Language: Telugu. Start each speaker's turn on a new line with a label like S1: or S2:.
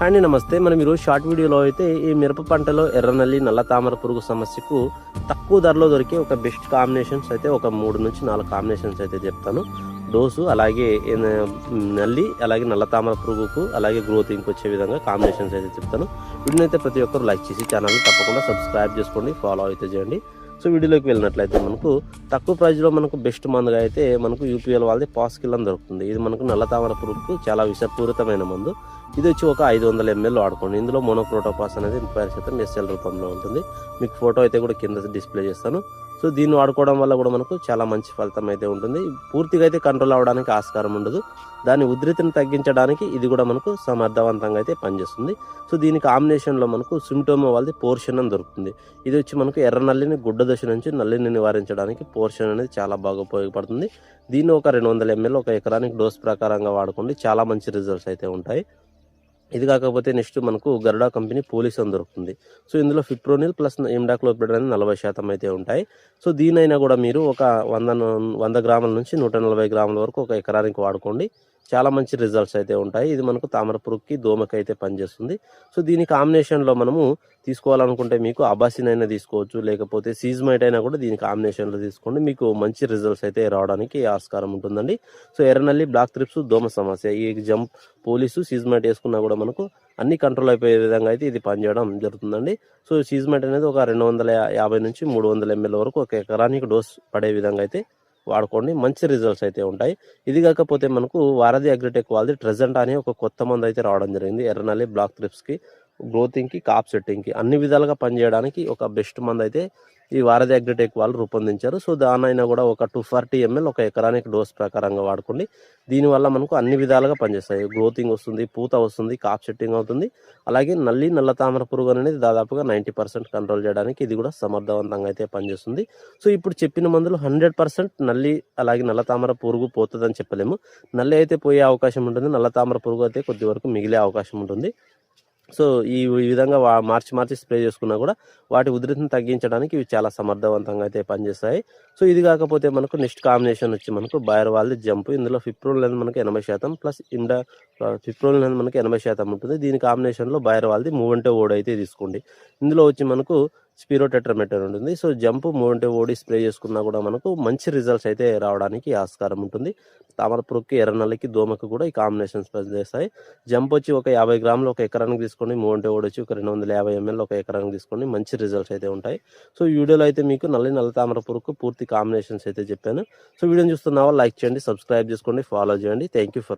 S1: అండి నమస్తే. మనం ఈరోజు షార్ట్ వీడియోలో అయితే ఈ మిరప పంటలో ఎర్రనల్లి నల్ల తామర పురుగు సమస్యకు తక్కువ ధరలో దొరికే ఒక బెస్ట్ కాంబినేషన్స్ అయితే ఒక 3 నుంచి 4 కాంబినేషన్స్ అయితే చెప్తాను. డోసు అలాగే నల్లి అలాగే నల్ల తామర పురుగుకు అలాగే గ్రోతింగ్కి వచ్చే విధంగా కాంబినేషన్స్ అయితే చెప్తాను. వీడియోని అయితే ప్రతి ఒక్కరు లైక్ చేసి ఛానల్ని తప్పకుండా సబ్స్క్రైబ్ చేసుకోండి, ఫాలో అయితే చేయండి. సో వీడియోలోకి వెళ్ళినట్లయితే మనకు తక్కువ ప్రైస్లో మనకు బెస్ట్ మందుగా అయితే మనకు యూపీఎల్ వాళ్ళది పాస్కిల్ అని దొరుకుతుంది. ఇది మనకు నల్ల తామర పురుగుకు చాలా విషపూరితమైన మందు. ఇది వచ్చి ఒక 500 ml వాడుకోండి. ఇందులో మోనోక్రోటోపాస్ అనేది 30% ఎస్ఎల్ రూపంలో ఉంటుంది. మీకు ఫోటో అయితే కూడా కింద డిస్ప్లే చేస్తాను. సో దీన్ని వాడుకోవడం వల్ల కూడా మనకు చాలా మంచి ఫలితం అయితే ఉంటుంది. పూర్తిగా అయితే కంట్రోల్ అవ్వడానికి ఆస్కారం ఉండదు. దాని ఉధృతిని తగ్గించడానికి ఇది కూడా మనకు సమర్థవంతంగా అయితే పనిచేస్తుంది. సో దీని కాంబినేషన్లో మనకు సిమ్టోమా వాళ్ళది పోర్షన్ అని దొరుకుతుంది. ఇది వచ్చి మనకు ఎర్ర నల్లిని గుడ్డ దశ నుంచి నల్లిని నివారించడానికి పోర్షన్ అనేది చాలా బాగా ఉపయోగపడుతుంది. దీన్ని ఒక 200 ml ఒక ఎకరానికి డోస్ ప్రకారంగా వాడుకోండి, చాలా మంచి రిజల్ట్స్ అయితే ఉంటాయి. ఇది కాకపోతే నెక్స్ట్ మనకు గరుడా కంపెనీ పోలీస్ అని దొరుకుతుంది. సో ఇందులో ఫిప్రోనిల్ ప్లస్ ఇమిడాక్లోపిడ్ అనేది 40% అయితే ఉంటాయి. సో దీనైనా కూడా మీరు ఒక 100 గ్రాముల నుంచి 140 గ్రాముల వరకు ఒక ఎకరానికి వాడుకోండి, చాలా మంచి రిజల్ట్స్ అయితే ఉంటాయి. ఇది మనకు తామర పురుగుకి దోమకి అయితే పనిచేస్తుంది. సో దీని కాంబినేషన్లో మనము తీసుకోవాలనుకుంటే మీకు అబాసిన్ అయినా తీసుకోవచ్చు, లేకపోతే సీజ్మైట్ అయినా కూడా దీని కాంబినేషన్లో తీసుకోండి, మీకు మంచి రిజల్ట్స్ అయితే రావడానికి ఆస్కారం ఉంటుందండి. సో ఎర్రనల్లి, బ్లాక్ త్రిప్స్, దోమ సమస్య, ఈ జంప్, పోలీసు, సీజ్మైట్ వేసుకున్నా కూడా మనకు అన్ని కంట్రోల్ అయిపోయే విధంగా అయితే ఇది పనిచేయడం జరుగుతుందండి. సో సీజ్మైట్ అనేది ఒక 250 నుంచి 300 ml వరకు ఒక ఎకరానికి డోస్ పడే విధంగా అయితే వాడుకోండి, మంచి రిజల్ట్స్ అయితే ఉంటాయి. ఇది కాకపోతే మనకు వారధి అగ్రిటెక్ వాళ్ళది ట్రెజెంట్ అనే ఒక కొత్త మందు అయితే రావడం జరిగింది. ఎర్రనల్లి, బ్లాక్ త్రిప్స్కి, గ్రోతింగ్కి, కాప్ సెట్టింగ్కి అన్ని విధాలుగా పనిచేయడానికి ఒక బెస్ట్ మందు అయితే ఈ వారధి అగ్రిటెక్ వాళ్ళు రూపొందించారు. సో దానైనా కూడా ఒక 240 ml ఒక ఎకరానికి డోస్ ప్రకారంగా వాడుకోండి. దీనివల్ల మనకు అన్ని విధాలుగా పనిచేస్తాయి. గ్రోతింగ్ వస్తుంది, పూత వస్తుంది, కాప్ సెట్టింగ్ అవుతుంది. అలాగే నల్ల తామర పురుగు అనేది దాదాపుగా 90% కంట్రోల్ చేయడానికి ఇది కూడా సమర్థవంతంగా అయితే పనిచేస్తుంది. సో ఇప్పుడు చెప్పిన మందులు 100% నల్లి అలాగే నల్ల తామర పురుగు పోతుందని చెప్పలేము. నల్లి అయితే పోయే అవకాశం ఉంటుంది, నల్ల తామర పురుగు అయితే కొద్ది వరకు మిగిలే అవకాశం ఉంటుంది. సో ఈ విధంగా మార్చి స్ప్రే చేసుకున్నా కూడా వాటి ఉధృతిని తగ్గించడానికి ఇవి చాలా సమర్థవంతంగా అయితే పనిచేస్తాయి. సో ఇది కాకపోతే మనకు నెక్స్ట్ కాంబినేషన్ వచ్చి మనకు బయర్ వాళ్ళది జంప్. ఇందులో ఫిప్రోల్ అనేది మనకు 80% ప్లస్ ఫిప్రోల్ అనేది మనకి 80% ఉంటుంది. దీని కాంబినేషన్లో బయర్ వాళ్ళది మూవంటే ఓడి అయితే తీసుకోండి. ఇందులో వచ్చి మనకు స్పిరోటెట్రామెటర్ ఉంటుంది. సో జంప్, మూవంటే ఓడి స్ప్రే చేసుకున్నా కూడా మనకు మంచి రిజల్ట్స్ అయితే రావడానికి ఆస్కారం ఉంటుంది. తామర పురుగుకి, ఎర్రనల్లికి, దోమకు కూడా ఈ కాంబినేషన్స్ పనిచేస్తాయి. జంప్ వచ్చి ఒక 50 గ్రాములు ఒక ఎకరానికి తీసుకోండి, మూవంటే ఓడి వచ్చి ఒక 250 ml ఒక ఎకరానికి తీసుకోండి, మంచి రిజల్ట్స్ అయితే ఉంటాయి. సో ఈ వీడియోలో అయితే మీకు నల్ల తామర పురుగుకు పూర్తి కాంబినేషన్స్ అయితే చెప్పాను. సో వీడియోని చూస్తున్న వాళ్ళు లైక్ చేయండి, సబ్స్క్రైబ్ చేసుకోండి, ఫాలో చేయండి. Thank you for